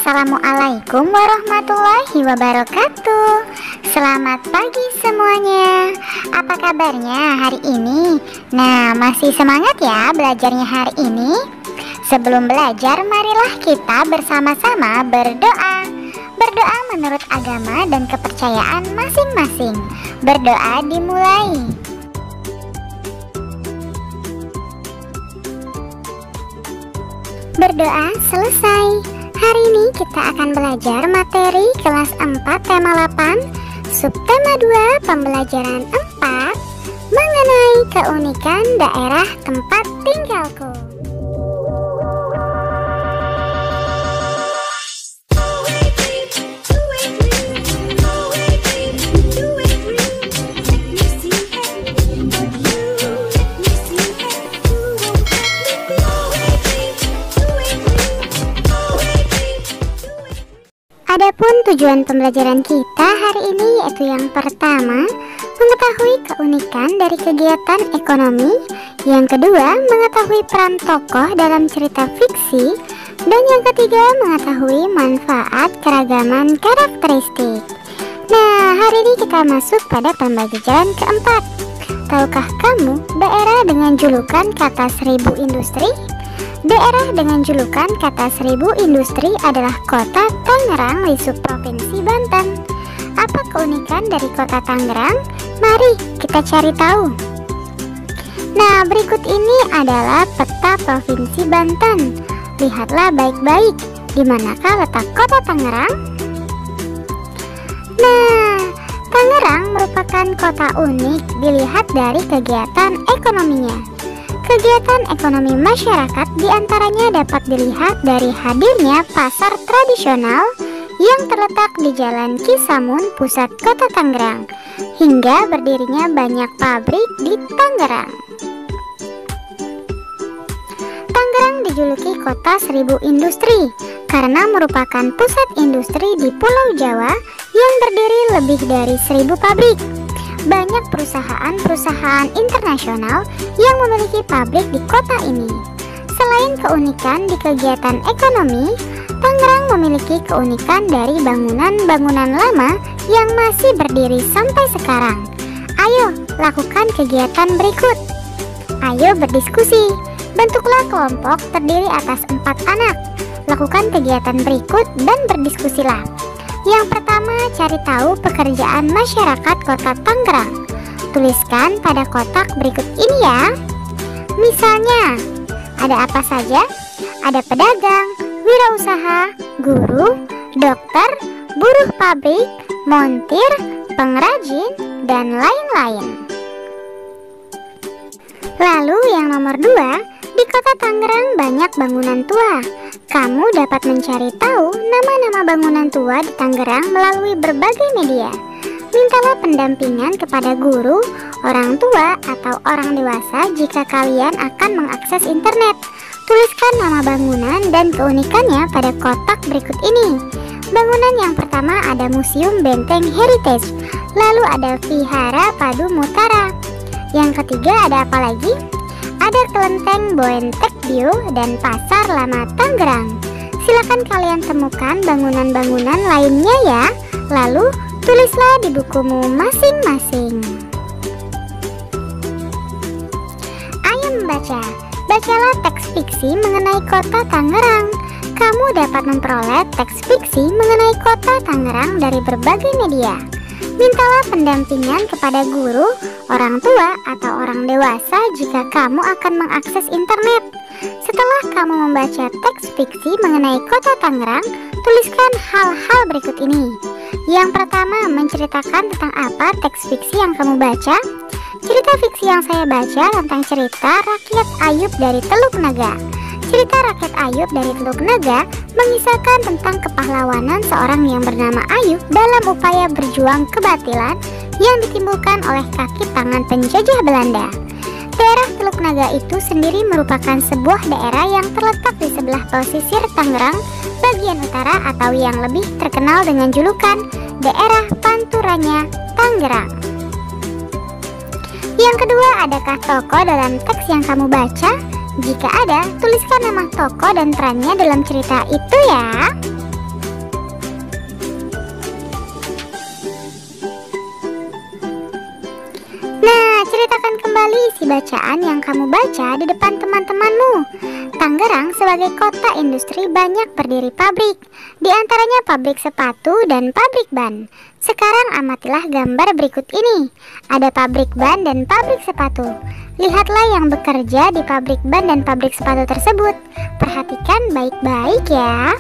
Assalamualaikum warahmatullahi wabarakatuh. Selamat pagi semuanya. Apa kabarnya hari ini? Nah, masih semangat ya belajarnya hari ini? Sebelum belajar, marilah kita bersama-sama berdoa. Berdoa menurut agama dan kepercayaan masing-masing. Berdoa dimulai. Berdoa selesai. Hari ini kita akan belajar materi kelas 4 tema 8, subtema 2 pembelajaran 4 mengenai keunikan daerah tempat tinggalku. Adapun tujuan pembelajaran kita hari ini yaitu yang pertama, mengetahui keunikan dari kegiatan ekonomi. Yang kedua, mengetahui peran tokoh dalam cerita fiksi. Dan yang ketiga, mengetahui manfaat keragaman karakteristik. Nah, hari ini kita masuk pada pembelajaran keempat. Tahukah kamu daerah dengan julukan kata 1000 industri? Daerah dengan julukan kata 1000 industri adalah kota Tangerang di subprovinsi Banten. Apa keunikan dari kota Tangerang? Mari kita cari tahu. Nah, berikut ini adalah peta provinsi Banten. Lihatlah baik-baik, di manakah letak kota Tangerang? Nah, Tangerang merupakan kota unik dilihat dari kegiatan ekonominya. Kegiatan ekonomi masyarakat diantaranya dapat dilihat dari hadirnya pasar tradisional yang terletak di Jalan Cisamun, pusat kota Tangerang, hingga berdirinya banyak pabrik di Tangerang. Tangerang dijuluki kota 1000 industri karena merupakan pusat industri di Pulau Jawa yang berdiri lebih dari 1000 pabrik. Banyak perusahaan-perusahaan internasional yang memiliki pabrik di kota ini. Selain keunikan di kegiatan ekonomi, Tangerang memiliki keunikan dari bangunan-bangunan lama yang masih berdiri sampai sekarang. Ayo, lakukan kegiatan berikut. Ayo berdiskusi. Bentuklah kelompok terdiri atas 4 anak. Lakukan kegiatan berikut dan berdiskusilah. Yang pertama, cari tahu pekerjaan masyarakat kota Tangerang. Tuliskan pada kotak berikut ini ya. Misalnya, ada apa saja? Ada pedagang, wirausaha, guru, dokter, buruh pabrik, montir, pengrajin, dan lain-lain. Lalu yang nomor 2, di kota Tangerang banyak bangunan tua. Kamu dapat mencari tahu nama-nama bangunan tua di Tangerang melalui berbagai media. Mintalah pendampingan kepada guru, orang tua, atau orang dewasa jika kalian akan mengakses internet. Tuliskan nama bangunan dan keunikannya pada kotak berikut ini. Bangunan yang pertama ada Museum Benteng Heritage, lalu ada Vihara Padu Mutara. Yang ketiga ada apa lagi? Ada Kelenteng Boentek View dan Pasar Lama Tangerang. Silakan kalian temukan bangunan-bangunan lainnya ya. Lalu tulislah di bukumu masing-masing. Ayo membaca. Bacalah teks fiksi mengenai kota Tangerang. Kamu dapat memperoleh teks fiksi mengenai kota Tangerang dari berbagai media. Mintalah pendampingan kepada guru, orang tua, atau orang dewasa jika kamu akan mengakses internet. Setelah kamu membaca teks fiksi mengenai kota Tangerang, tuliskan hal-hal berikut ini. Yang pertama, menceritakan tentang apa teks fiksi yang kamu baca. Cerita fiksi yang saya baca tentang cerita rakyat Ayub dari Teluk Naga. Cerita rakyat Ayub dari Teluk Naga mengisahkan tentang kepahlawanan seorang yang bernama Ayub dalam upaya berjuang kebatilan yang ditimbulkan oleh kaki tangan penjajah Belanda. Daerah Teluk Naga itu sendiri merupakan sebuah daerah yang terletak di sebelah pesisir Tangerang bagian utara atau yang lebih terkenal dengan julukan daerah Panturanya Tangerang. Yang kedua, adakah tokoh dalam teks yang kamu baca? Jika ada, tuliskan nama tokoh dan perannya dalam cerita itu ya. bacaan yang kamu baca di depan teman-temanmu. Tangerang sebagai kota industri banyak berdiri pabrik, di antaranya pabrik sepatu dan pabrik ban. Sekarang amatilah gambar berikut ini. Ada pabrik ban dan pabrik sepatu. Lihatlah yang bekerja di pabrik ban dan pabrik sepatu tersebut. Perhatikan baik-baik ya.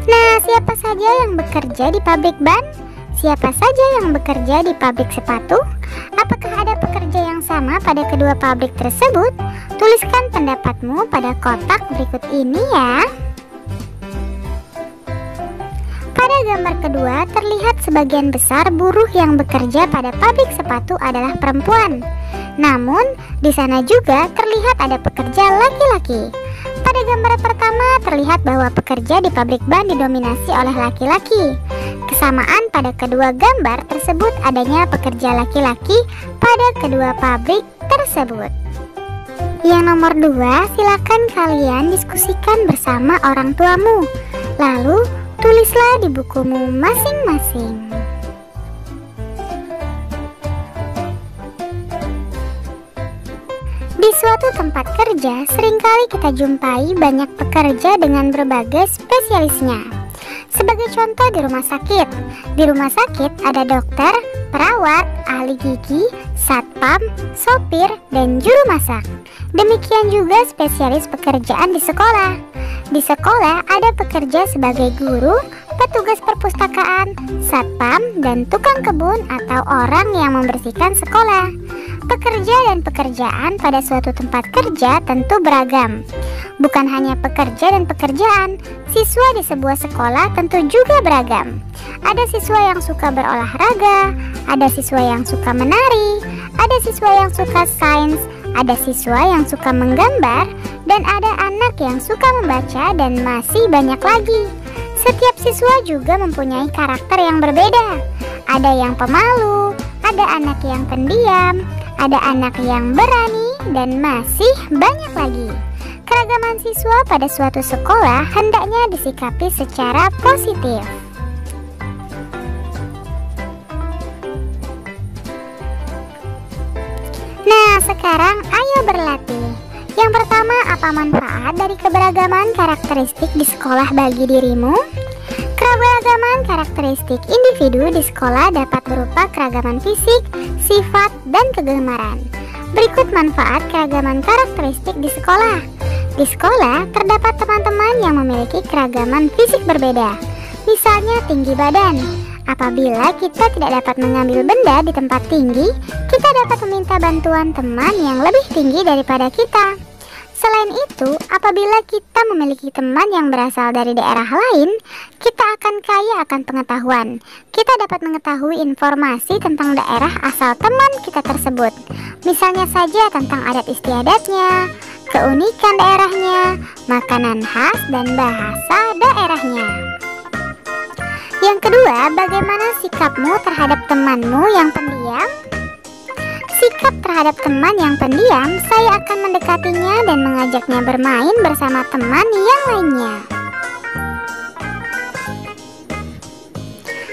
Nah, siapa saja yang bekerja di pabrik ban? Siapa saja yang bekerja di pabrik sepatu? Apakah ada pekerja yang sama pada kedua pabrik tersebut? Tuliskan pendapatmu pada kotak berikut ini ya. Pada gambar kedua terlihat sebagian besar buruh yang bekerja pada pabrik sepatu adalah perempuan. Namun, di sana juga terlihat ada pekerja laki-laki. Pada gambar pertama terlihat bahwa pekerja di pabrik ban didominasi oleh laki-laki. Kesamaan pada kedua gambar tersebut adanya pekerja laki-laki pada kedua pabrik tersebut. Yang nomor 2, silakan kalian diskusikan bersama orang tuamu. Lalu, tulislah di bukumu masing-masing. Di suatu tempat kerja, seringkali kita jumpai banyak pekerja dengan berbagai spesialisnya. Sebagai contoh di rumah sakit. Di rumah sakit ada dokter, perawat, ahli gigi, satpam, sopir, dan juru masak. Demikian juga spesialis pekerjaan di sekolah. Di sekolah ada pekerja sebagai guru, petugas perpustakaan, satpam, dan tukang kebun atau orang yang membersihkan sekolah. Pekerja dan pekerjaan pada suatu tempat kerja tentu beragam. Bukan hanya pekerja dan pekerjaan, siswa di sebuah sekolah tentu juga beragam. Ada siswa yang suka berolahraga, ada siswa yang suka menari, ada siswa yang suka sains, ada siswa yang suka menggambar, dan ada anak yang suka membaca, dan masih banyak lagi. Setiap siswa juga mempunyai karakter yang berbeda. Ada yang pemalu, ada anak yang pendiam, ada anak yang berani, dan masih banyak lagi. Keragaman siswa pada suatu sekolah hendaknya disikapi secara positif. Nah, sekarang ayo berlatih. Yang pertama, apa manfaat dari keberagaman karakteristik di sekolah bagi dirimu? Keberagaman karakteristik individu di sekolah dapat berupa keragaman fisik, sifat, dan kegemaran. Berikut manfaat keragaman karakteristik di sekolah. Di sekolah terdapat teman-teman yang memiliki keragaman fisik berbeda. Misalnya tinggi badan. Apabila kita tidak dapat mengambil benda di tempat tinggi, kita dapat meminta bantuan teman yang lebih tinggi daripada kita. Selain itu, apabila kita memiliki teman yang berasal dari daerah lain, kita akan kaya akan pengetahuan. Kita dapat mengetahui informasi tentang daerah asal teman kita tersebut. Misalnya saja tentang adat istiadatnya, keunikan daerahnya, makanan khas, dan bahasa daerahnya. Yang kedua, bagaimana sikapmu terhadap temanmu yang pendiam? Sikap terhadap teman yang pendiam, saya akan mendekatinya dan mengajaknya bermain bersama teman yang lainnya.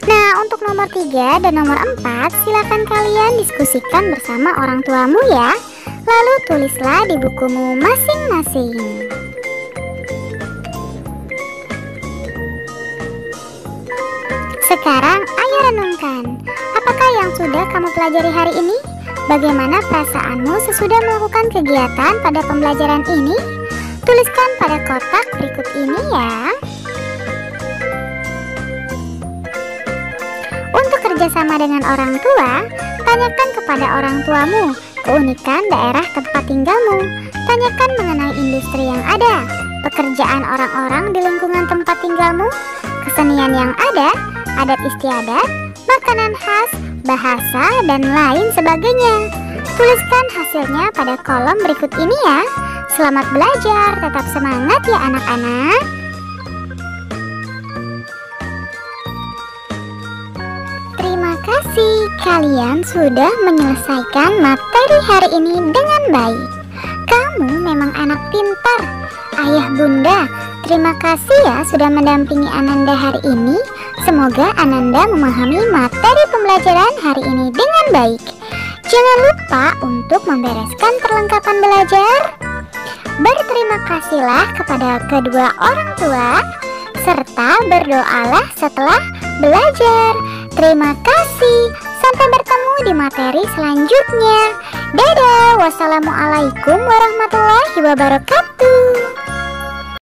Nah, untuk nomor 3 dan nomor 4, silakan kalian diskusikan bersama orang tuamu ya. Lalu tulislah di bukumu masing-masing. Sekarang ayo renungkan, apakah yang sudah kamu pelajari hari ini? Bagaimana perasaanmu sesudah melakukan kegiatan pada pembelajaran ini? Tuliskan pada kotak berikut ini ya. Untuk kerjasama dengan orang tua, tanyakan kepada orang tuamu keunikan daerah tempat tinggalmu. Tanyakan mengenai industri yang ada, pekerjaan orang-orang di lingkungan tempat tinggalmu, kesenian yang ada, adat istiadat, makanan khas, bahasa, dan lain sebagainya. Tuliskan hasilnya pada kolom berikut ini ya. Selamat belajar, tetap semangat ya anak-anak. Terima kasih, kalian sudah menyelesaikan materi hari ini dengan baik. Kamu memang anak pintar. Ayah bunda, terima kasih ya sudah mendampingi Ananda hari ini. Semoga Ananda memahami materi pembelajaran hari ini dengan baik. Jangan lupa untuk membereskan perlengkapan belajar. Berterima kasihlah kepada kedua orang tua, serta berdoalah setelah belajar. Terima kasih. Sampai bertemu di materi selanjutnya. Dadah. Wassalamualaikum warahmatullahi wabarakatuh.